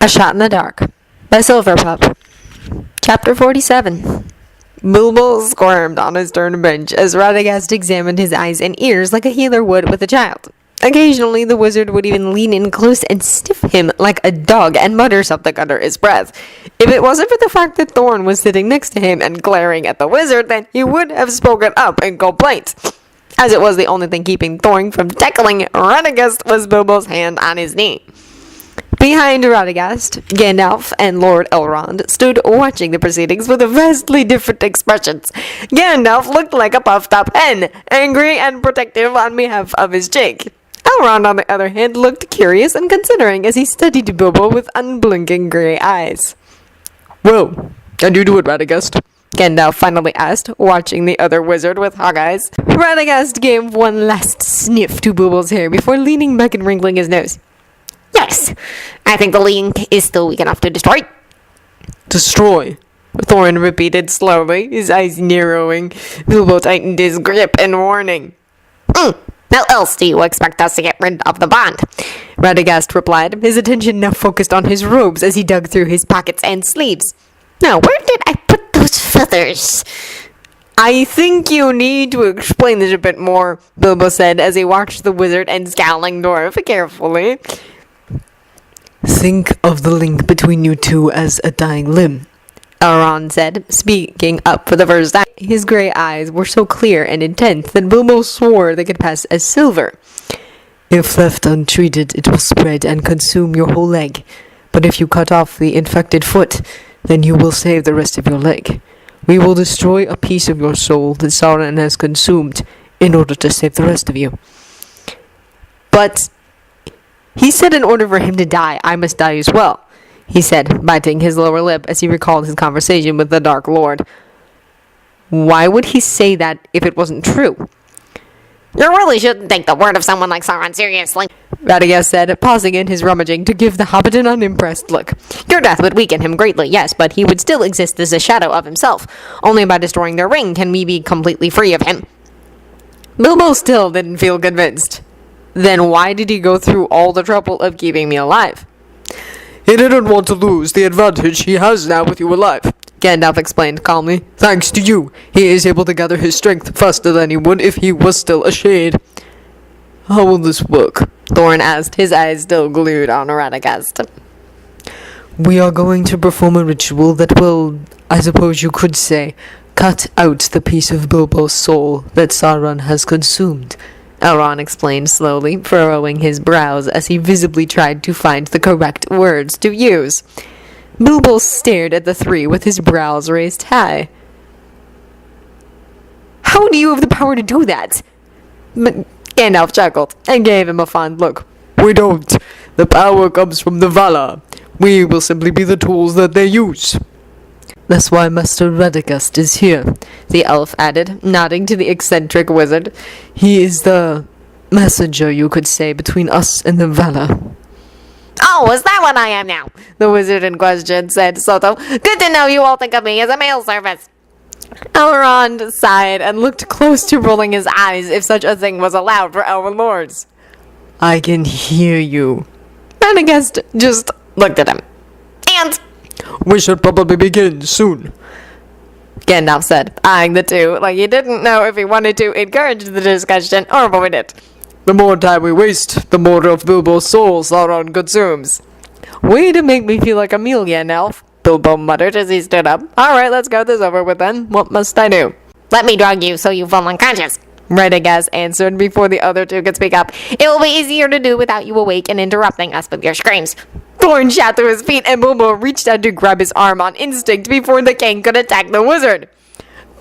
A Shot in the Dark by Silverpup. Chapter 47. Bilbo squirmed on his stern bench as Radagast examined his eyes and ears like a healer would with a child. Occasionally, the wizard would even lean in close and sniff him like a dog and mutter something under his breath. If it wasn't for the fact that Thorin was sitting next to him and glaring at the wizard, then he would have spoken up in complaint. As it was the only thing keeping Thorin from tackling Radagast was Bilbo's hand on his knee. Behind Radagast, Gandalf and Lord Elrond stood watching the proceedings with vastly different expressions. Gandalf looked like a puffed-up hen, angry and protective on behalf of his Jake. Elrond, on the other hand, looked curious and considering as he studied Bilbo with unblinking grey eyes. "Well, can you do it, Radagast?" Gandalf finally asked, watching the other wizard with hog eyes. Radagast gave one last sniff to Bilbo's hair before leaning back and wrinkling his nose. "Yes, I think the link is still weak enough to destroy." "Destroy?" Thorin repeated slowly, his eyes narrowing. Bilbo tightened his grip in warning. How else do you expect us to get rid of the bond?" Radagast replied, his attention now focused on his robes as he dug through his pockets and sleeves. "Now, where did I put those feathers?" "I think you need to explain this a bit more," Bilbo said as he watched the wizard and scowling dwarf carefully. "Think of the link between you two as a dying limb," Elrond said, speaking up for the first time. His grey eyes were so clear and intense that Bilbo swore they could pass as silver. "If left untreated, it will spread and consume your whole leg. But if you cut off the infected foot, then you will save the rest of your leg. We will destroy a piece of your soul that Sauron has consumed in order to save the rest of you." "But he said in order for him to die, I must die as well," he said, biting his lower lip as he recalled his conversation with the Dark Lord. Why would he say that if it wasn't true? "You really shouldn't take the word of someone like Sauron seriously," Radagast said, pausing in his rummaging to give the hobbit an unimpressed look. "Your death would weaken him greatly, yes, but he would still exist as a shadow of himself. Only by destroying the ring can we be completely free of him." Bilbo still didn't feel convinced. Then why did he go through all the trouble of keeping me alive? "He didn't want to lose the advantage he has now with you alive," Gandalf explained calmly. "Thanks to you, he is able to gather his strength faster than he would if he was still a shade." "How will this work?" Thorin asked, his eyes still glued on Radagast. "We are going to perform a ritual that will, I suppose you could say, cut out the piece of Bilbo's soul that Sauron has consumed," Elrond explained slowly, furrowing his brows as he visibly tried to find the correct words to use. Bilbo stared at the three with his brows raised high. "How do you have the power to do that?" Gandalf chuckled and gave him a fond look. "We don't. The power comes from the Valar. We will simply be the tools that they use." "That's why Master Radagast is here," the elf added, nodding to the eccentric wizard. "He is the messenger, you could say, between us and the Valar." "Oh, is that what I am now?" the wizard in question said, Soto. "Good to know you all think of me as a mail service." Elrond sighed and looked close to rolling his eyes if such a thing was allowed for our lords. "I can hear you." Radagast just looked at him. "And "We should probably begin soon," Gandalf said, eyeing the two like he didn't know if he wanted to encourage the discussion or avoid it. "The more time we waste, the more of Bilbo's soul Sauron consumes." "Way to make me feel like a meal, Gandalf," Bilbo muttered as he stood up. "Alright, let's get this over with then. What must I do?" let me drug you so you fall unconscious." Radagast answered before the other two could speak up. "It will be easier to do without you awake and interrupting us with your screams." Thorin shot to his feet and Bilbo reached out to grab his arm on instinct before the king could attack the wizard.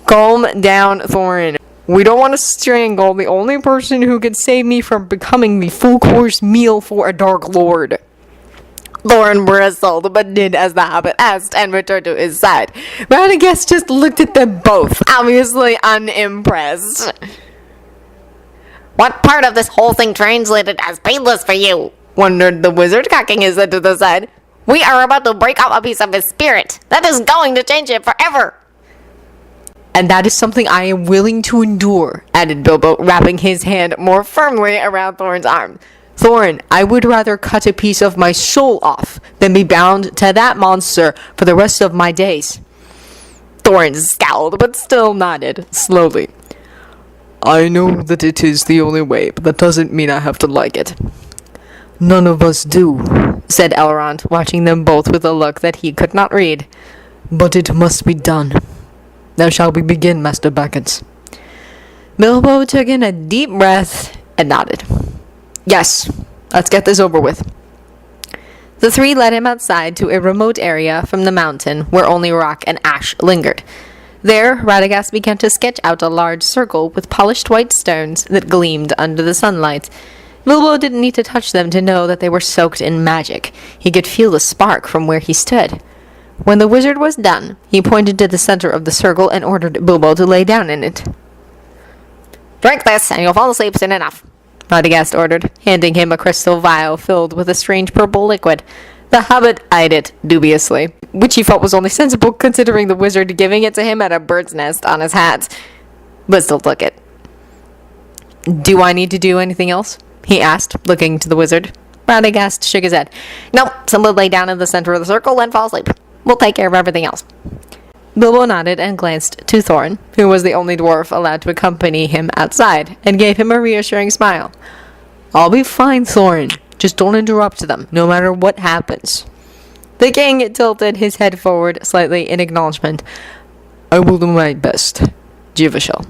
"Calm down, Thorin. We don't want to strangle the only person who could save me from becoming the full-course meal for a Dark Lord." Thorin bristled, but did as the hobbit asked and returned to his side. Radagast just looked at them both, obviously unimpressed. "What part of this whole thing translated as painless for you?" wondered the wizard, cocking his head to the side. "We are about to break up a piece of his spirit. That is going to change it forever." "And that is something I am willing to endure," added Bilbo, wrapping his hand more firmly around Thorin's arm. Thorin, I would rather cut a piece of my soul off than be bound to that monster for the rest of my days. Thorin scowled, but still nodded, slowly. I know that it is the only way, but that doesn't mean I have to like it. None of us do, said Elrond, watching them both with a look that he could not read. But it must be done. Now shall we begin, Master Baggins? Bilbo took in a deep breath and nodded. Yes, let's get this over with. The three led him outside to a remote area from the mountain where only rock and ash lingered. There, Radagast began to sketch out a large circle with polished white stones that gleamed under the sunlight. Bilbo didn't need to touch them to know that they were soaked in magic. He could feel the spark from where he stood. When the wizard was done, he pointed to the center of the circle and ordered Bilbo to lay down in it. Drink this, and you'll fall asleep soon enough, Radagast ordered, handing him a crystal vial filled with a strange purple liquid. The hobbit eyed it dubiously, which he felt was only sensible considering the wizard giving it to him had a bird's nest on his hat, but still took it. Do I need to do anything else? He asked, looking to the wizard. Radagast shook his head. No, simply lay down in the center of the circle and fall asleep. We'll take care of everything else. Bilbo nodded and glanced to Thorin, who was the only dwarf allowed to accompany him outside, and gave him a reassuring smile. I'll be fine, Thorin. Just don't interrupt them, no matter what happens. The king tilted his head forward slightly in acknowledgement. I will do my best, Jivashel.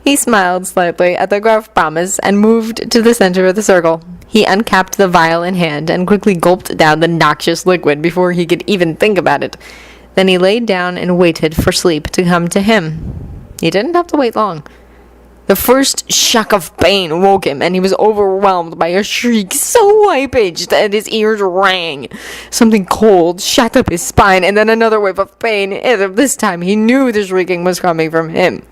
He smiled slightly at the gruff promise and moved to the center of the circle. He uncapped the vial in hand and quickly gulped down the noxious liquid before he could even think about it. Then he laid down and waited for sleep to come to him. He didn't have to wait long. The first shock of pain woke him, and he was overwhelmed by a shriek so high-pitched that his ears rang. Something cold shot up his spine, and then another wave of pain, and this time he knew the shrieking was coming from him.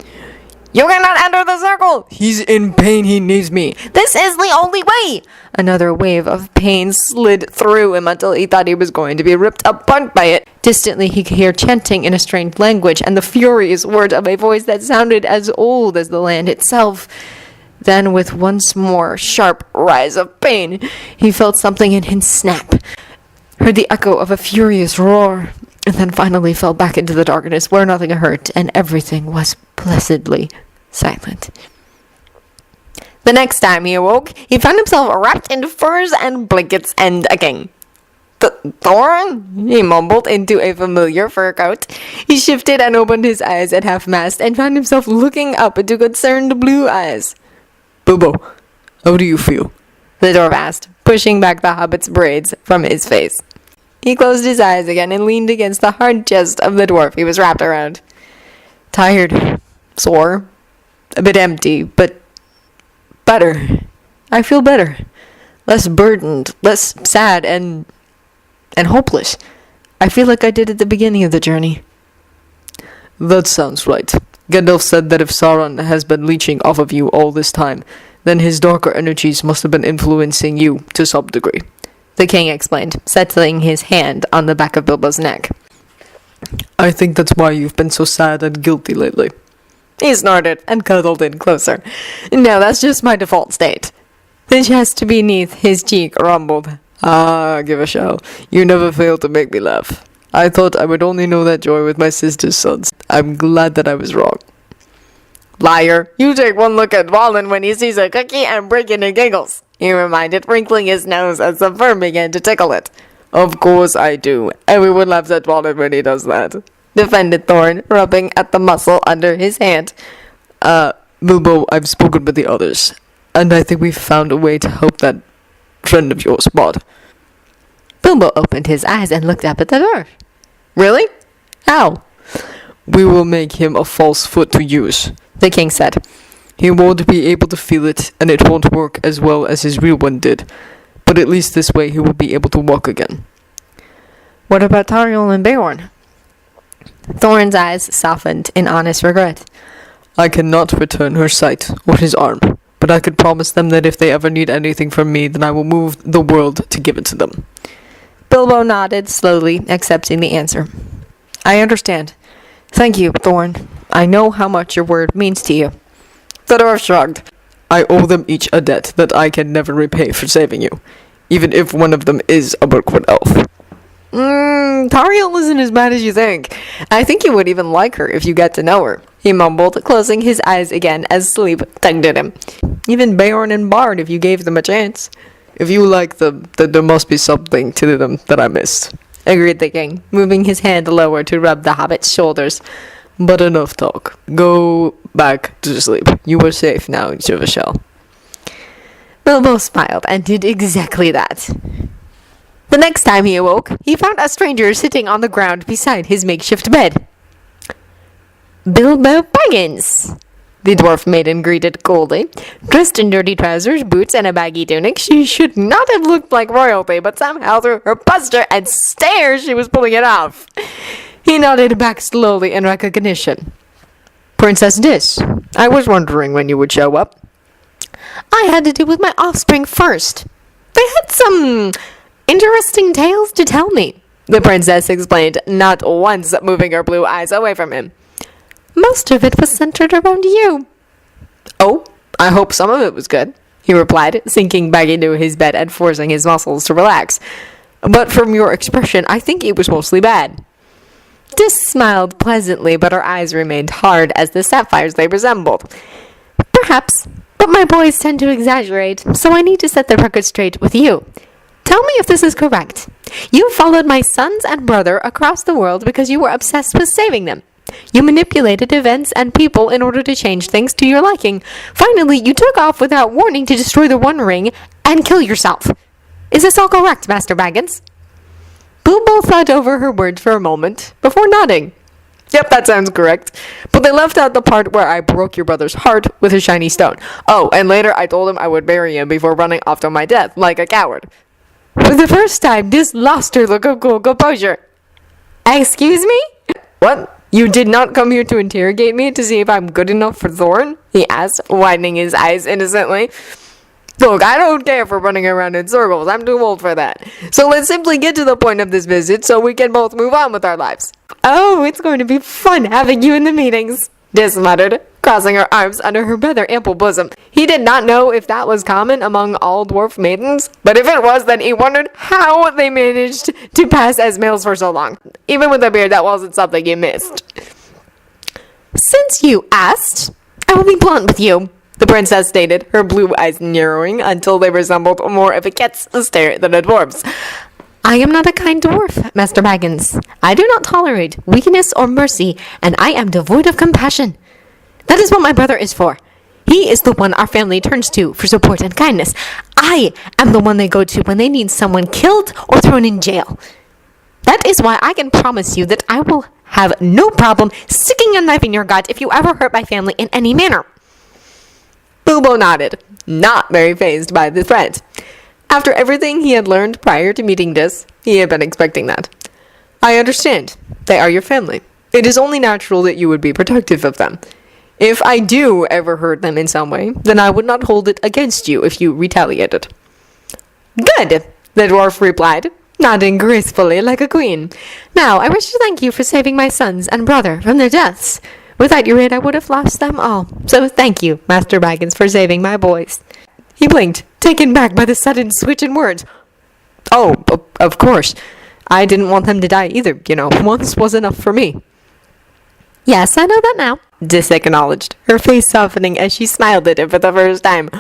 You cannot enter the circle! He's in pain, he needs me. This is the only way! Another wave of pain slid through him until he thought he was going to be ripped apart by it. Distantly, he could hear chanting in a strange language and the furious words of a voice that sounded as old as the land itself. Then, with once more sharp rise of pain, he felt something in him snap, heard the echo of a furious roar, and then finally fell back into the darkness where nothing hurt and everything was blessedly silent. The next time he awoke, he found himself wrapped in furs and blankets and a king. Thorin? He mumbled into a familiar fur coat. He shifted and opened his eyes at half-mast and found himself looking up into concerned blue eyes. Bilbo, how do you feel? The dwarf asked, pushing back the hobbit's braids from his face. He closed his eyes again and leaned against the hard chest of the dwarf he was wrapped around. Tired, sore, a bit empty, but better. I feel better. Less burdened, less sad and hopeless. I feel like I did at the beginning of the journey. That sounds right. Gandalf said that if Sauron has been leeching off of you all this time, then his darker energies must have been influencing you to some degree. The king explained, settling his hand on the back of Bilbo's neck. I think that's why you've been so sad and guilty lately. He snorted and cuddled in closer. No, that's just my default state. The chest beneath his cheek rumbled. Ah, give a shout. You never fail to make me laugh. I thought I would only know that joy with my sister's sons. I'm glad that I was wrong. Liar, you take one look at Wallen when he sees a cookie and break into giggles, he reminded, wrinkling his nose as the fur began to tickle it. Of course I do. Everyone laughs at Wallen when he does that, defended Thorin, rubbing at the muscle under his hand. Bilbo, I've spoken with the others, and I think we've found a way to help that friend of yours, Maud. Bilbo opened his eyes and looked up at the dwarf. Really? How? We will make him a false foot to use, the king said. He won't be able to feel it, and it won't work as well as his real one did. But at least this way he will be able to walk again. What about Tauriel and Beorn? Thorin's eyes softened in honest regret. I cannot return her sight or his arm, but I could promise them that if they ever need anything from me, then I will move the world to give it to them. Bilbo nodded slowly, accepting the answer. I understand. Thank you, Thorin. I know how much your word means to you. The dwarf shrugged. I owe them each a debt that I can never repay for saving you, even if one of them is a Brookwood elf. Tariel isn't as bad as you think. I think you would even like her if you get to know her, he mumbled, closing his eyes again as sleep tugged at him. Even Beorn and Bard if you gave them a chance. If you like them, then there must be something to them that I missed. Agreed the king, moving his hand lower to rub the hobbit's shoulders. But enough talk. Go back to sleep. You are safe now, Jevashel. Bilbo smiled and did exactly that. The next time he awoke, he found a stranger sitting on the ground beside his makeshift bed. Bilbo Baggins, the dwarf maiden greeted coldly. Dressed in dirty trousers, boots, and a baggy tunic, she should not have looked like royalty, but somehow through her posture and stare she was pulling it off. He nodded back slowly in recognition. Princess Dis, I was wondering when you would show up. I had to deal with my offspring first. They had some interesting tales to tell me, the princess explained, not once moving her blue eyes away from him. Most of it was centered around you. Oh, I hope some of it was good, he replied, sinking back into his bed and forcing his muscles to relax. But from your expression, I think it was mostly bad. Dis smiled pleasantly, but her eyes remained hard as the sapphires they resembled. Perhaps, but my boys tend to exaggerate, so I need to set the record straight with you. Tell me if this is correct. You followed my sons and brother across the world because you were obsessed with saving them. You manipulated events and people in order to change things to your liking. Finally, you took off without warning to destroy the One Ring and kill yourself. Is this all correct, Master Baggins? Bilbo thought over her words for a moment before nodding. Yep, that sounds correct. But they left out the part where I broke your brother's heart with a shiny stone. Oh, and later I told him I would bury him before running off to my death, like a coward. For the first time, Dis lost her look of cool composure. Excuse me? What? You did not come here to interrogate me to see if I'm good enough for Thorin? He asked, widening his eyes innocently. Look, I don't care for running around in circles. I'm too old for that. So let's simply get to the point of this visit so we can both move on with our lives. Oh, it's going to be fun having you in the meetings, Dis muttered, crossing her arms under her rather ample bosom. He did not know if that was common among all dwarf maidens, but if it was, then he wondered how they managed to pass as males for so long. Even with a beard, that wasn't something he missed. Since you asked, I will be blunt with you, the princess stated, her blue eyes narrowing until they resembled more of a cat's stare than a dwarf's. I am not a kind dwarf, Master Baggins. I do not tolerate weakness or mercy, and I am devoid of compassion. That is what my brother is for. He is the one our family turns to for support and kindness. I am the one they go to when they need someone killed or thrown in jail. That is why I can promise you that I will have no problem sticking a knife in your gut if you ever hurt my family in any manner. Bilbo nodded, not very fazed by the threat. After everything he had learned prior to meeting Dis, he had been expecting that. I understand. They are your family. It is only natural that you would be protective of them. If I do ever hurt them in some way, then I would not hold it against you if you retaliated. Good, the dwarf replied, nodding gracefully like a queen. Now, I wish to thank you for saving my sons and brother from their deaths. Without your aid, I would have lost them all. So thank you, Master Baggins, for saving my boys. He blinked, taken back by the sudden switch in words. Oh, of course. I didn't want them to die either, you know. Once was enough for me. Yes, I know that now, Dis acknowledged, her face softening as she smiled at him for the first time.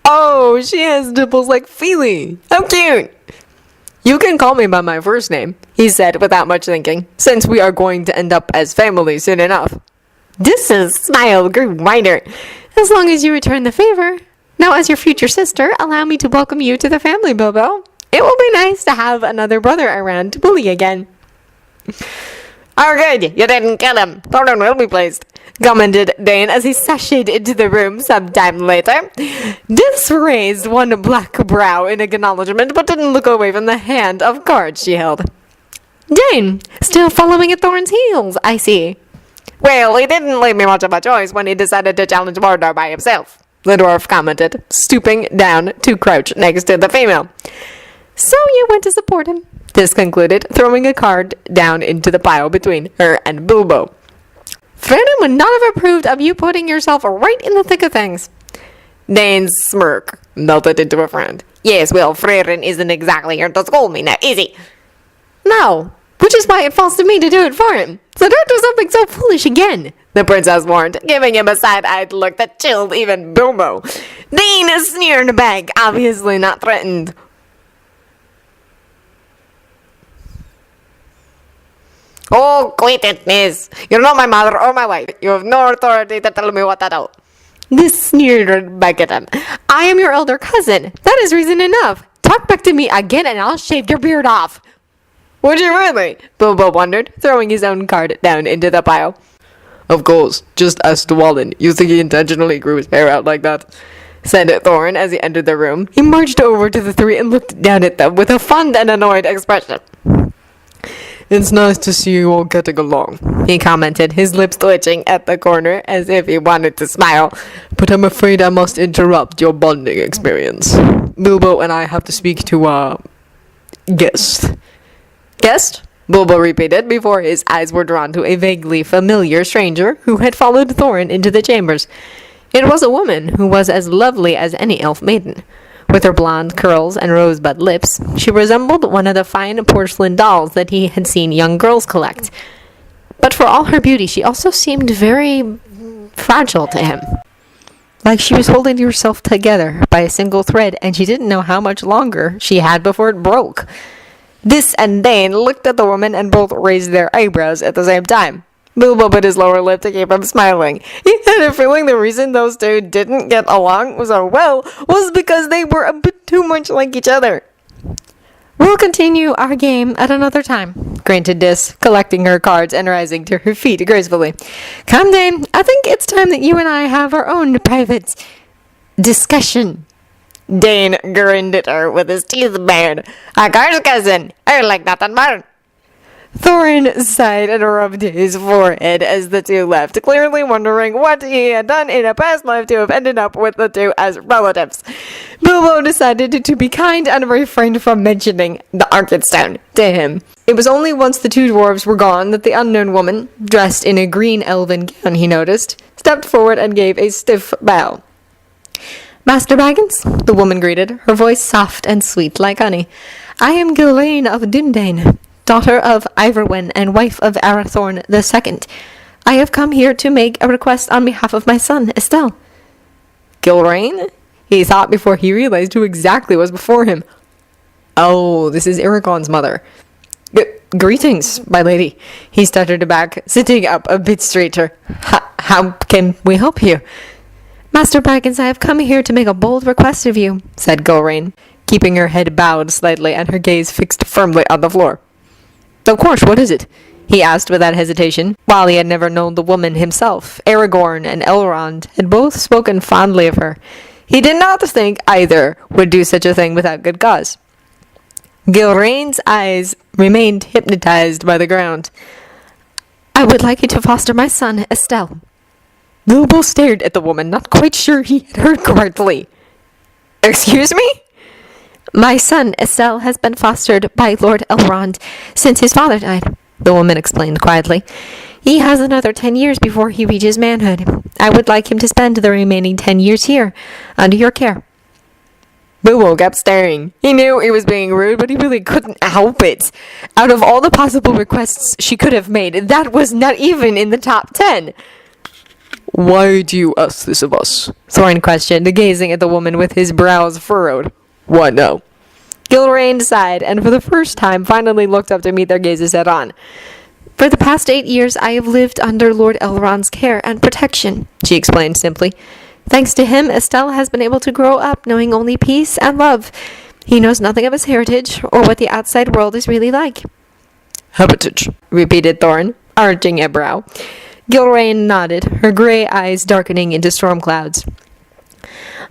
Oh, she has nipples like Feely. How cute. You can call me by my first name, he said without much thinking, since we are going to end up as family soon enough. Dis's smile grew wider. As long as you return the favor. Now, as your future sister, allow me to welcome you to the family, Bilbo. It will be nice to have another brother around to bully again. Oh, good. You didn't kill him. Thorin will be pleased, commented Dane as he sashayed into the room sometime later. Dis raised one black brow in acknowledgement, but didn't look away from the hand of cards she held. Dane, still following at Thorin's heels, I see. Well, he didn't leave me much of a choice when he decided to challenge Mordor by himself, the dwarf commented, stooping down to crouch next to the female. So you went to support him, Dis concluded, throwing a card down into the pile between her and Bilbo. Fremen would not have approved of you putting yourself right in the thick of things. Dane's smirk melted into a frown. Yes, well, Thorin isn't exactly here to scold me now, is he? No, which is why it falls to me to do it for him. So don't do something so foolish again. The princess warned, giving him a side-eyed look that chilled even Bilbo. Dane sneered back, obviously not threatened. Oh, quit it, miss. You're not my mother or my wife. You have no authority to tell me what to do. This sneered back at him. I am your elder cousin. That is reason enough. Talk back to me again and I'll shave your beard off. Would you really? Bilbo wondered, throwing his own card down into the pile. Of course, just ask Wallen. You think he intentionally grew his hair out like that? Said Thorin as he entered the room. He marched over to the three and looked down at them with a fond and annoyed expression. It's nice to see you all getting along, He commented, his lips twitching at the corner as if he wanted to smile. but I'm afraid I must interrupt your bonding experience. Bilbo and I have to speak to our guest. Guest? Bilbo repeated before his eyes were drawn to a vaguely familiar stranger who had followed Thorin into the chambers. It was a woman who was as lovely as any elf maiden. With her blonde curls and rosebud lips, she resembled one of the fine porcelain dolls that he had seen young girls collect. But for all her beauty, she also seemed very fragile to him. Like she was holding herself together by a single thread, and she didn't know how much longer she had before it broke. This and Dane looked at the woman and both raised their eyebrows at the same time. Bilbo bit his lower lip to keep from smiling. He had a feeling the reason those two didn't get along so well was because they were a bit too much like each other. We'll continue our game at another time, Grunted Dis, collecting her cards and rising to her feet gracefully. Come, Dame, I think it's time that you and I have our own private discussion. Dane grinned at her with his teeth bared. Of course, cousin. I like nothing more. Thorin sighed and rubbed his forehead as the two left, clearly wondering what he had done in a past life to have ended up with the two as relatives. Bilbo decided to be kind and refrained from mentioning the Arkenstone to him. It was only once the two dwarves were gone that the unknown woman, dressed in a green elven gown he noticed, stepped forward and gave a stiff bow. Master Baggins, the woman greeted, her voice soft and sweet like honey. I am Gilraine of Dundane, daughter of Iverwin and wife of Arathorn II. I have come here to make a request on behalf of my son, Estelle. Gilraine? He thought before he realized who exactly was before him. Oh, this is Aragorn's mother. Greetings, my lady. He stuttered back, sitting up a bit straighter. How can we help you? Master Baggins, I have come here to make a bold request of you, said Gilraine, keeping her head bowed slightly and her gaze fixed firmly on the floor. Of course, what is it? He asked without hesitation. While he had never known the woman himself, Aragorn and Elrond had both spoken fondly of her. He did not think either would do such a thing without good cause. Gilraine's eyes remained hypnotized by the ground. I would like you to foster my son, Estelle. Bilbo stared at the woman, not quite sure he had heard correctly. Excuse me? My son, Estelle, has been fostered by Lord Elrond since his father died, the woman explained quietly. He has another 10 years before he reaches manhood. I would like him to spend the remaining 10 years here, under your care. Bilbo kept staring. He knew he was being rude, but he really couldn't help it. Out of all the possible requests she could have made, that was not even in the top 10. Why do you ask this of us? Thorin questioned, gazing at the woman with his brows furrowed. What now? Gilraine sighed, and for the first time finally looked up to meet their gazes head on. For the past 8 years, I have lived under Lord Elrond's care and protection, she explained simply. Thanks to him, Estelle has been able to grow up knowing only peace and love. He knows nothing of his heritage or what the outside world is really like. Heritage, repeated Thorin, arching a brow. Gilraine nodded, her gray eyes darkening into storm clouds.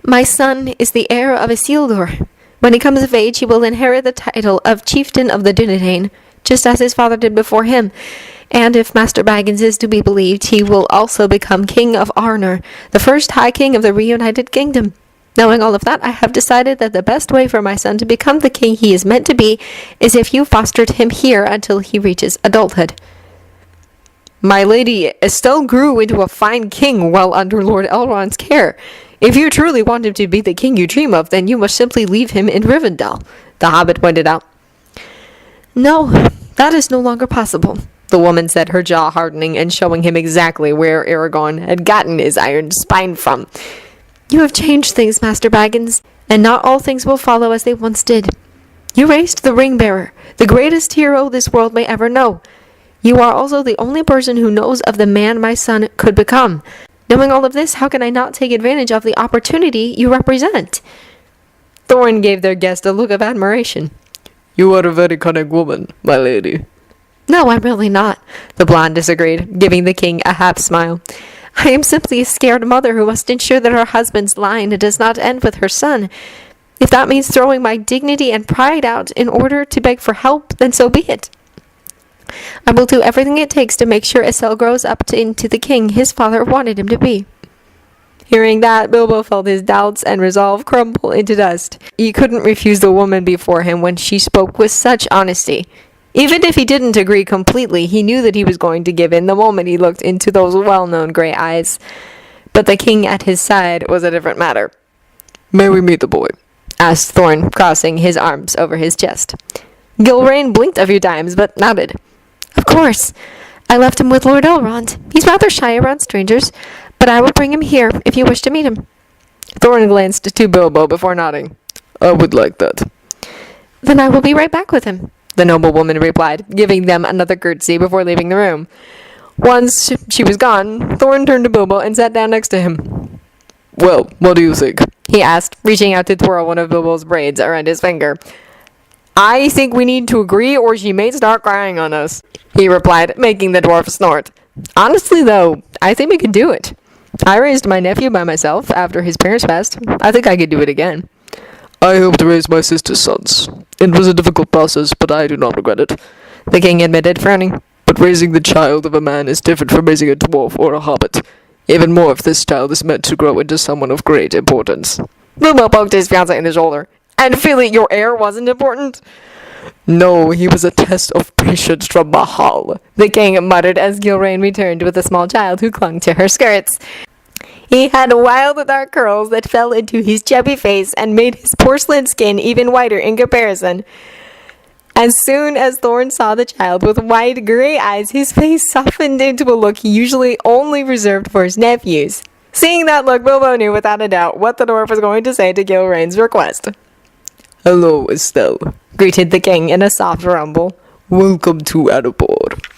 My son is the heir of Isildur. When he comes of age, he will inherit the title of Chieftain of the Dunedain, just as his father did before him. And if Master Baggins is to be believed, he will also become King of Arnor, the first High King of the reunited kingdom. Knowing all of that, I have decided that the best way for my son to become the king he is meant to be is if you fostered him here until he reaches adulthood. My lady, Estelle grew into a fine king while under Lord Elrond's care. If you truly want him to be the king you dream of, then you must simply leave him in Rivendell, the hobbit pointed out. No, that is no longer possible, The woman said, her jaw hardening and showing him exactly where Aragorn had gotten his iron spine from. You have changed things, Master Baggins, and not all things will follow as they once did. You raised the Ring-Bearer, the greatest hero this world may ever know. You are also the only person who knows of the man my son could become. Knowing all of this, how can I not take advantage of the opportunity you represent? Thorin gave their guest a look of admiration. You are a very cunning woman, my lady. No, I'm really not, The blonde disagreed, giving the king a half smile. I am simply a scared mother who must ensure that her husband's line does not end with her son. If that means throwing my dignity and pride out in order to beg for help, then so be it. I will do everything it takes to make sure Isel grows up into the king his father wanted him to be. Hearing that, Bilbo felt his doubts and resolve crumble into dust. He couldn't refuse the woman before him when she spoke with such honesty. Even if he didn't agree completely, he knew that he was going to give in the moment he looked into those well-known grey eyes. But the king at his side was a different matter. May we meet the boy? Asked Thorin, crossing his arms over his chest. Gilrain blinked a few times, but nodded. Of course. I left him with Lord Elrond. He's rather shy around strangers, but I will bring him here if you wish to meet him. Thorin glanced to Bilbo before nodding. I would like that. Then I will be right back with him, The noblewoman replied, giving them another curtsy before leaving the room. Once she was gone, Thorin turned to Bilbo and sat down next to him. Well, what do you think? He asked, reaching out to twirl one of Bilbo's braids around his finger. I think we need to agree or she may start crying on us, he replied, making the dwarf snort. Honestly, though, I think we can do it. I raised my nephew by myself after his parents passed. I think I could do it again. I helped raise my sister's sons. It was a difficult process, but I do not regret it. The king admitted, frowning. But raising the child of a man is different from raising a dwarf or a hobbit. Even more if this child is meant to grow into someone of great importance. Bilbo poked his fiancé in the shoulder. And feel it, your heir wasn't important? No, he was a test of patience from Mahal. The king muttered as Gilrain returned with a small child who clung to her skirts. He had wild dark curls that fell into his chubby face and made his porcelain skin even whiter in comparison. As soon as Thorin saw the child with wide grey eyes, his face softened into a look he usually only reserved for his nephews. Seeing that look, Bilbo knew without a doubt what the dwarf was going to say to Gilrain's request. Hello, Estelle. Greeted the king in a soft rumble. Welcome to Erebor.